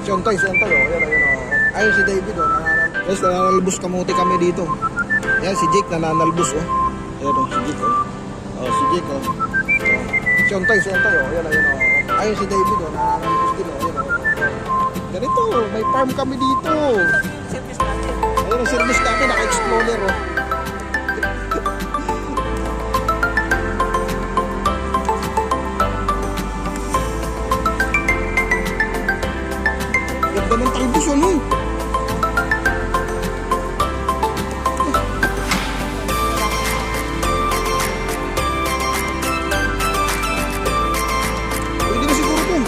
Si Ontoy, oh. Ayan. Ayun si David, oh. Guys, nananalbos kamuti kami dito. Ayan, si Jake nananalbos, oh. Ayan, oh, si Jake, oh. Oh, si Jake, oh. Si Ontoy, oh. Ayan, oh. Ayun si David, oh. Nananalbos din, oh. Ayan, oh. Ganito, may farm kami dito. Service natin. Ayun ang service namin, naka-explorer, oh. Ganda ng talbos, ano? Pwede na siguro to.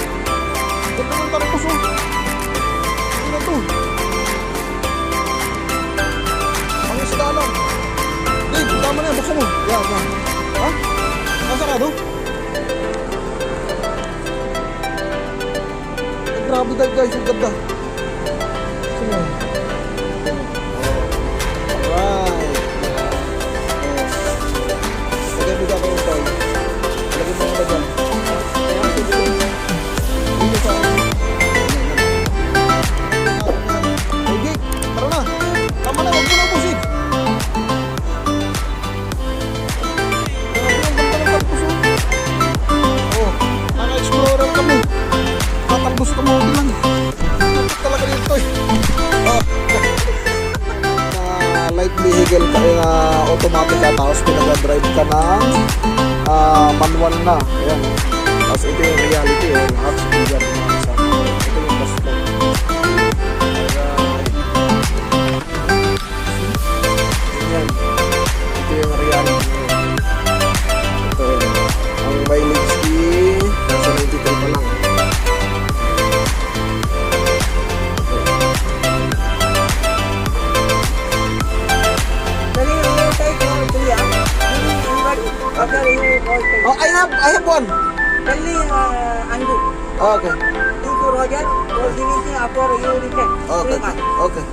Ganda ng talbos, oh. Pwede na to. Ang isda lang. Dave, tama na yan, buksan mo. Yan. Ha? Nasa ka do? Grabe dahil guys, ang ganda. Sino? Alright. Lagay mo ka kayo tayo. Lagay mo ka dyan. Dito sa... Hey Jake, tara na. Tama na, huwag mo na pusin. Grabe, ang ganda ng talpos, oh. Oh, naka-explorer kami. Tatalbos ka mo lang. Talaga dito eh. Light vehicle ka na automatic ka, tapos pinag-drive ka ng manual na. Ayan. Tapos ito yung reality, yung half speed yan. Ito yung bus stop. Ayan. Ito yung reality. Ito yun. Ang mileage fee, nasa 93 pa lang. Oh, I have one. Only Andu. Oh, okay. Two Roger. So finishing after you return. Okay. 3 months. Okay.